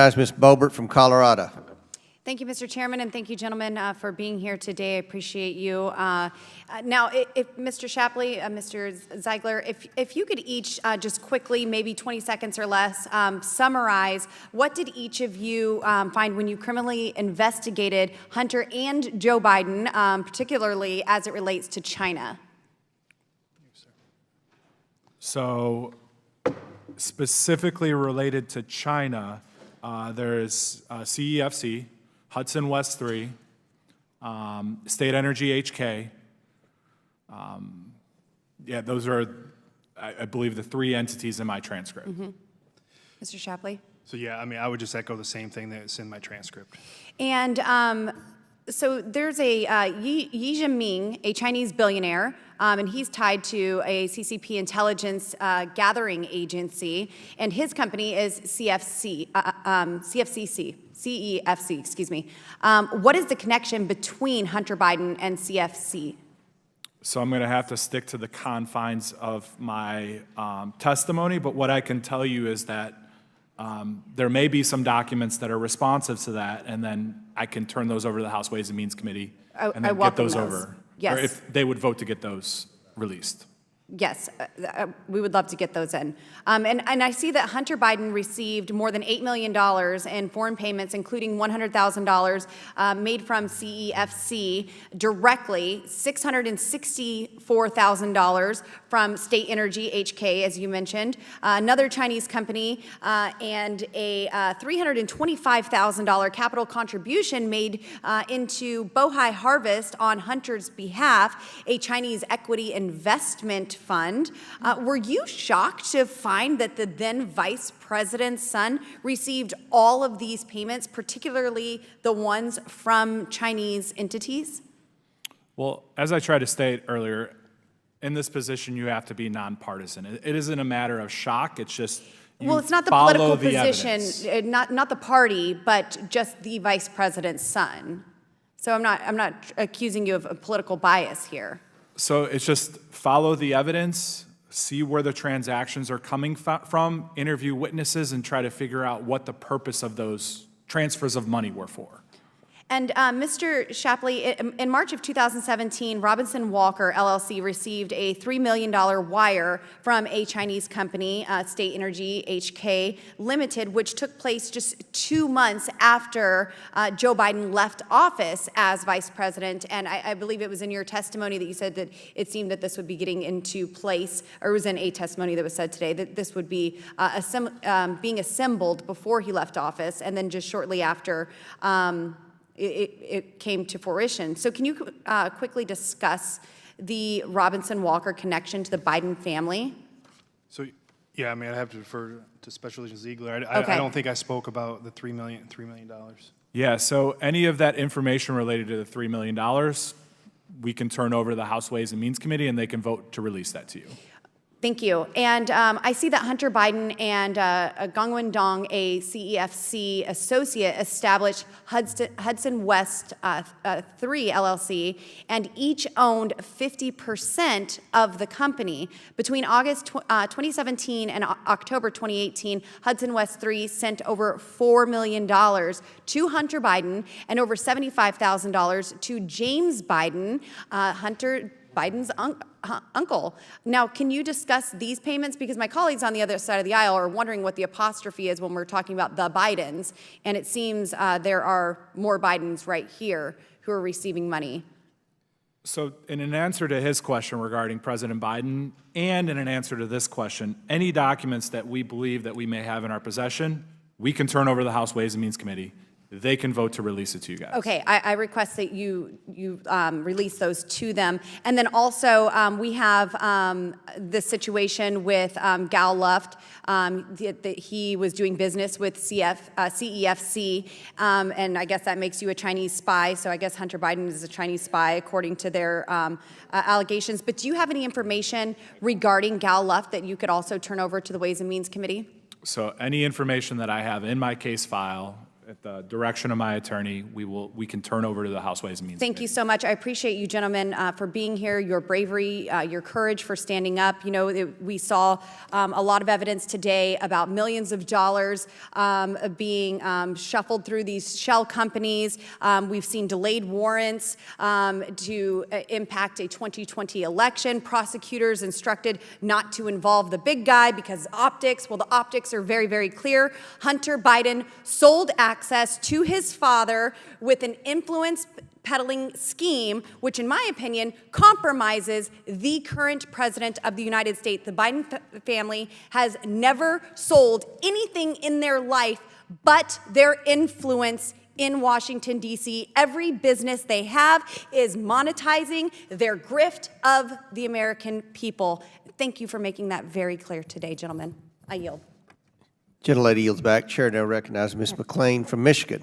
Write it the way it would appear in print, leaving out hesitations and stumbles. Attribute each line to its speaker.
Speaker 1: Ms. Boebert from Colorado.
Speaker 2: Thank you, Mr. Chairman, and thank you, gentlemen, for being here today. I appreciate you. Now, if Mr. Shapley, Mr. Ziegler, if you could each just quickly, maybe 20 seconds or less, summarize what did each of you find when you criminally investigated Hunter and Joe Biden, particularly as it relates to China?
Speaker 3: So, specifically related to China, there's CEFC, Hudson West 3, State Energy HK. Yeah, those are, I believe, the three entities in my transcript.
Speaker 2: Mr. Shapley?
Speaker 4: So yeah, I mean, I would just echo the same thing that's in my transcript.
Speaker 2: And so there's a Yi Jinping, a Chinese billionaire, and he's tied to a CCP intelligence gathering agency, and his company is CEFC, excuse me. What is the connection between Hunter Biden and CFC?
Speaker 3: So I'm going to have to stick to the confines of my testimony, but what I can tell you is that there may be some documents that are responsive to that, and then I can turn those over to the House Ways and Means Committee and then get those over.
Speaker 2: Yes.
Speaker 3: Or if they would vote to get those released.
Speaker 2: Yes, we would love to get those in. And I see that Hunter Biden received more than $8 million in foreign payments, including $100,000 made from CEFC directly, $664,000 from State Energy HK, as you mentioned, another Chinese company, and a $325,000 capital contribution made into Bohai Harvest on Hunter's behalf, a Chinese equity investment fund. Were you shocked to find that the then vice president's son received all of these payments, particularly the ones from Chinese entities?
Speaker 3: Well, as I tried to state earlier, in this position you have to be nonpartisan. It isn't a matter of shock, it's just
Speaker 2: well, it's not the political position, not the party, but just the vice president's son. So I'm not accusing you of a political bias here.
Speaker 3: So it's just follow the evidence, see where the transactions are coming from, interview witnesses, and try to figure out what the purpose of those transfers of money were for.
Speaker 2: And Mr. Shapley, in March of 2017, Robinson Walker LLC received a $3 million wire from a Chinese company, State Energy HK Limited, which took place just 2 months after Joe Biden left office as vice president. And I believe it was in your testimony that you said that it seemed that this would be getting into place, or it was in a testimony that was said today, that this would be being assembled before he left office, and then just shortly after it came to fruition. So can you quickly discuss the Robinson Walker connection to the Biden family?
Speaker 4: So yeah, I mean, I have to defer to Special Agent Ziegler.
Speaker 2: Okay.
Speaker 4: I don't think I spoke about the $3 million.
Speaker 3: Yeah, so any of that information related to the $3 million, we can turn over to the House Ways and Means Committee and they can vote to release that to you.
Speaker 2: Thank you. And I see that Hunter Biden and Gongwen Dong, a CEFC associate, established Hudson West 3 LLC, and each owned 50% of the company. Between August 2017 and October 2018, Hudson West 3 sent over $4 million to Hunter Biden and over $75,000 to James Biden, Hunter Biden's uncle. Now, can you discuss these payments? Because my colleagues on the other side of the aisle are wondering what the apostrophe is when we're talking about the Bidens, and it seems there are more Bidens right here who are receiving money.
Speaker 3: So in an answer to his question regarding President Biden, and in an answer to this question, any documents that we believe that we may have in our possession, we can turn over to the House Ways and Means Committee. They can vote to release it to you guys. Okay,
Speaker 2: I request that you release those to them. And then also, we have the situation with Gal Luft, that he was doing business with CEFC, and I guess that makes you a Chinese spy, so I guess Hunter Biden is a Chinese spy according to their allegations. But do you have any information regarding Gal Luft that you could also turn over to the Ways and Means Committee?
Speaker 3: So any information that I have in my case file, at the direction of my attorney, we can turn over to the House Ways and Means
Speaker 2: Thank you so much. I appreciate you gentlemen for being here, your bravery, your courage for standing up. You know, we saw a lot of evidence today about millions of dollars being shuffled through these shell companies. We've seen delayed warrants to impact a 2020 election. Prosecutors instructed not to involve the big guy because optics. Well, the optics are very, very clear. Hunter Biden sold access to his father with an influence peddling scheme, which in my opinion compromises the current president of the United States. The Biden family has never sold anything in their life but their influence in Washington, D.C. Every business they have is monetizing their grift of the American people. Thank you for making that very clear today, gentlemen. I yield.
Speaker 1: Gentlelady yields back. Chair now recognizes Ms. McLean from Michigan.